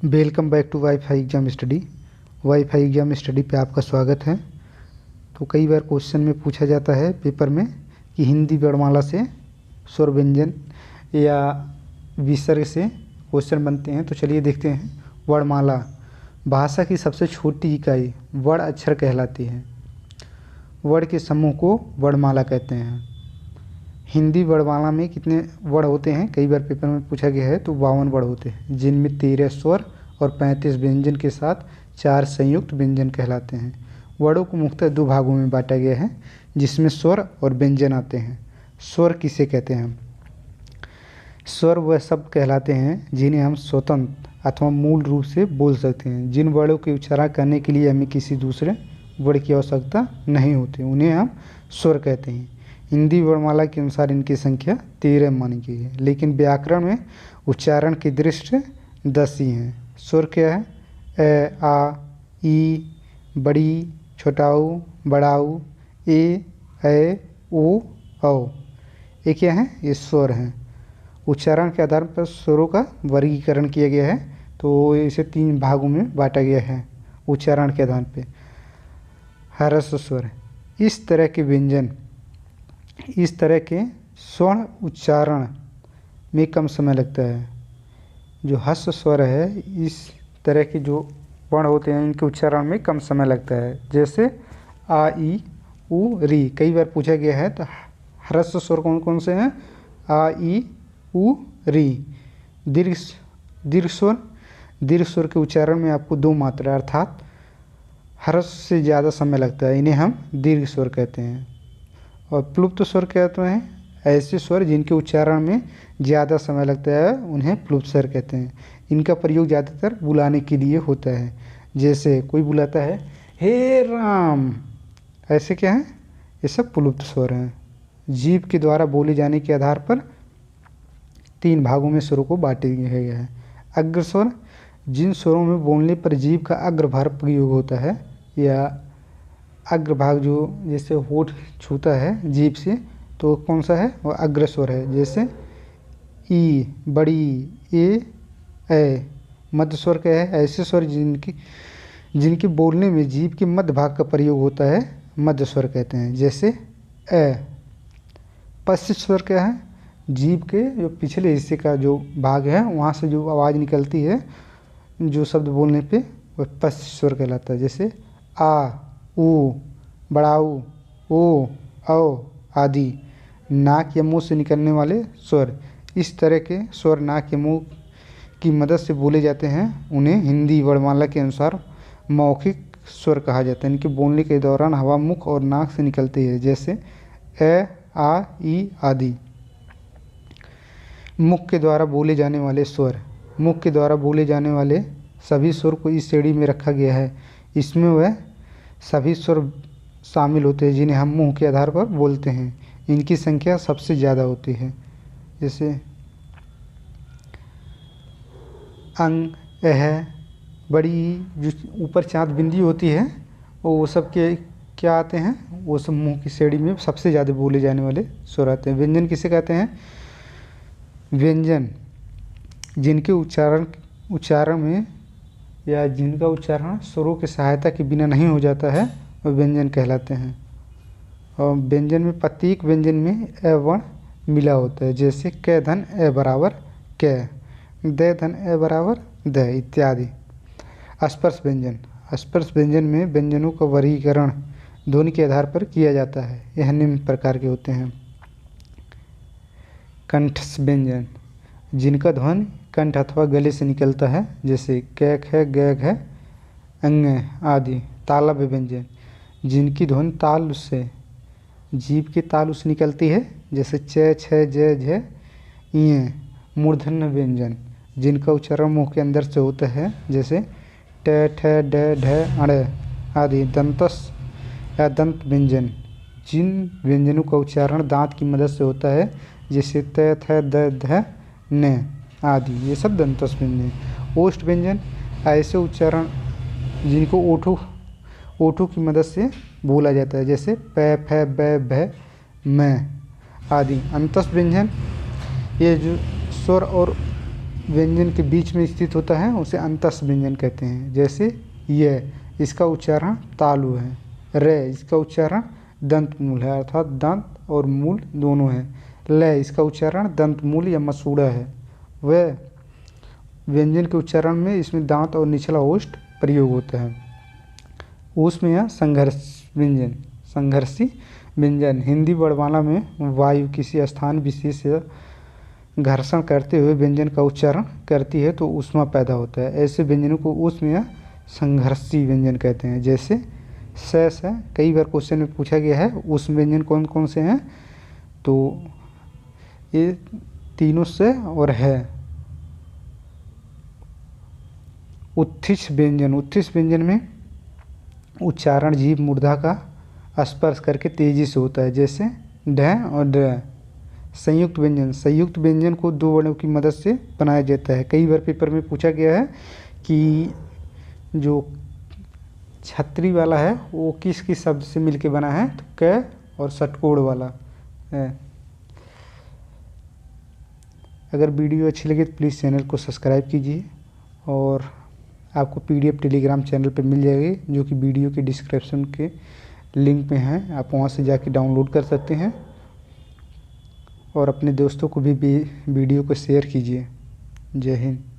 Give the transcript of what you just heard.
Welcome back to WiFi exam study. WiFi exam study पे आपका स्वागत है। तो कई बार क्वेश्चन में पूछा जाता है पेपर में कि हिंदी वर्णमाला से स्वर व्यंजन या विसर्ग से क्वेश्चन बनते हैं। तो चलिए देखते हैं। वर्णमाला भाषा की सबसे छोटी इकाई वर्ण अक्षर कहलाती है। वर्ण के समूह को वर्णमाला कहते हैं। हिंदी वर्णमाला में कितने वर्ण होते हैं, कई बार पेपर में पूछा गया है। तो 52 वर्ण होते हैं, जिनमें 13 स्वर और 35 व्यंजन के साथ 4 संयुक्त व्यंजन कहलाते हैं। वर्णों को मुख्यतः 2 भागों में बांटा गया है, जिसमें स्वर और व्यंजन आते हैं। स्वर किसे कहते हैं? स्वर वह शब्द कहलाते हैं जिन्हें हम स्वतंत्र अथवा मूल रूप से बोल सकते हैं। जिन वर्णों के उच्चारण करने के लिए हमें किसी दूसरे वर्ण की आवश्यकता नहीं होती, उन्हें हम स्वर कहते हैं। हिंदी वर्णमाला के अनुसार इनकी संख्या 13 मानी गई है, लेकिन व्याकरण में उच्चारण की दृष्टि 10 ही हैं। स्वर क्या है? ए, आ, ई, बड़ी, छोटाऊ, बड़ाऊ, ए, ओ, औ। ये क्या है? ये स्वर हैं। उच्चारण के आधार पर स्वरों का वर्गीकरण किया गया है। तो इसे 3 भागों में बांटा गया है उच्चारण के आधार पर। ह्रस्व स्वर, इस तरह के व्यंजन, इस तरह के स्वर्ण उच्चारण में कम समय लगता है। जो ह्रस्व स्वर है, इस तरह के जो वर्ण होते हैं, इनके उच्चारण में कम समय लगता है। जैसे आ, ई, उ, री। कई बार पूछा गया है। तो ह्रस्व स्वर कौन कौन से हैं? आ, ई, उ, री। दीर्घ स्वर, दीर्घ स्वर के उच्चारण में आपको 2 मात्रा अर्थात ह्रस्व से ज़्यादा समय लगता है, इन्हें हम दीर्घ स्वर कहते हैं। और प्लुप्त स्वर कहते हैं ऐसे स्वर जिनके उच्चारण में ज़्यादा समय लगता है, उन्हें प्लुप्त स्वर कहते हैं। इनका प्रयोग ज़्यादातर बुलाने के लिए होता है। जैसे कोई बुलाता है, हे राम, ऐसे क्या है? ये सब प्लुप्त स्वर हैं। जीभ के द्वारा बोले जाने के आधार पर 3 भागों में स्वरों को बांटा गया है। अग्र स्वर, जिन स्वरों में बोलने पर जीभ का अग्रभाग प्रयोग होता है, या अग्रभाग जो जैसे होठ छूता है जीभ से, तो कौन सा है? वो अग्र स्वर है। जैसे ई, बड़ी, ए। मध्य स्वर क्या है? ऐसे स्वर जिनके बोलने में जीभ के मध्य भाग का प्रयोग होता है, मध्य स्वर कहते हैं। जैसे ए। पश्च स्वर क्या है? जीभ के जो पिछले हिस्से का जो भाग है, वहाँ से जो आवाज़ निकलती है, जो शब्द बोलने पे, वह पश्च स्वर कहलाता है। जैसे आ, उ, बड़ाऊ, ओ, औ आदि। नाक या मुंह से निकलने वाले स्वर, इस तरह के स्वर नाक या मुंह की मदद से बोले जाते हैं। उन्हें हिंदी वर्णमाला के अनुसार मौखिक स्वर कहा जाता है। इनके बोलने के दौरान हवा मुख और नाक से निकलती है। जैसे ए, आ, ई आदि। मुख के द्वारा बोले जाने वाले स्वर, मुख के द्वारा बोले जाने वाले सभी स्वर को इस श्रेणी में रखा गया है। इसमें वह सभी स्वर शामिल होते हैं जिन्हें हम मुंह के आधार पर बोलते हैं। इनकी संख्या सबसे ज़्यादा होती है। जैसे अंग, एह, बड़ी, जो ऊपर चाँद बिंदी होती है, वो सब के क्या आते हैं? वो सब मुंह की श्रेणी में सबसे ज़्यादा बोले जाने वाले स्वर आते हैं। व्यंजन किसे कहते हैं? व्यंजन जिनके उच्चारण में या जिनका उच्चारण स्वरों की सहायता के बिना नहीं हो जाता है, वह व्यंजन कहलाते हैं। और व्यंजन में प्रत्येक व्यंजन में ए वर्ण मिला होता है। जैसे क धन ए बराबर क, द धन ए बराबर द इत्यादि। स्पर्श व्यंजन, स्पर्श व्यंजन में व्यंजनों का वर्गीकरण ध्वनि के आधार पर किया जाता है। यह निम्न प्रकार के होते हैं। कंठस्थ व्यंजन, जिनका ध्वनि कंठ अथवा गले से निकलता है। जैसे कैक है, गैग है, अंग आदि। तालव्य व्यंजन, जिनकी ध्वनि ताल से, जीभ के तालु से निकलती है। जैसे च, छ, ज, झ, ञ। मूर्धन्य व्यंजन, जिनका उच्चारण मुंह के अंदर से होता है। जैसे ट, ठ, ड, ढ, अण आदि। दंतस्थ या दंत व्यंजन, जिन व्यंजनों का उच्चारण दांत की मदद से होता है। जैसे त, थ, द, ध, न आदि। ये सब दंतस्थ व्यंजन। ओष्ठ व्यंजन, ऐसे उच्चारण जिनको ओठों की मदद से बोला जाता है। जैसे प, फ, ब, भ, म आदि। अंतस्थ व्यंजन, ये जो स्वर और व्यंजन के बीच में स्थित होता है उसे अंतस व्यंजन कहते हैं। जैसे य, इसका उच्चारण तालु है। रे, इसका उच्चारण दंत मूल है, अर्थात दंत और मूल दोनों है। ल, इसका उच्चारण दंत मूल या मसूड़ा है। व, व्यंजन के उच्चारण में इसमें दांत और निचला ओष्ठ प्रयोग होता है। ऊष्म या संघर्षी व्यंजन। हिंदी वर्णमाला में वायु किसी स्थान विशेष से घर्षण करते हुए व्यंजन का उच्चारण करती है तो ऊष्मा पैदा होता है। ऐसे व्यंजनों को ऊष्म या संघर्षी व्यंजन कहते हैं। जैसे शेष है, कई बार क्वेश्चन में पूछा गया है ऊष्म व्यंजन कौन कौन से हैं, तो ये तीनों से और है। उत्थिष्ट व्यंजन। उत्थिष्ट व्यंजन में उच्चारण जीभ मूर्धा का स्पर्श करके तेजी से होता है। जैसे ढ और ड। संयुक्त व्यंजन। संयुक्त व्यंजन को दो वर्णों की मदद से बनाया जाता है। कई बार पेपर में पूछा गया है कि जो छतरी वाला है वो किस किस शब्द से मिलके बना है, तो क और षटकोण वाला है। अगर वीडियो अच्छी लगे तो प्लीज़ चैनल को सब्सक्राइब कीजिए और आपको PDF टेलीग्राम चैनल पर मिल जाएगी, जो कि वीडियो के डिस्क्रिप्शन के लिंक में है। आप वहां से जाके डाउनलोड कर सकते हैं और अपने दोस्तों को भी वीडियो को शेयर कीजिए। जय हिंद।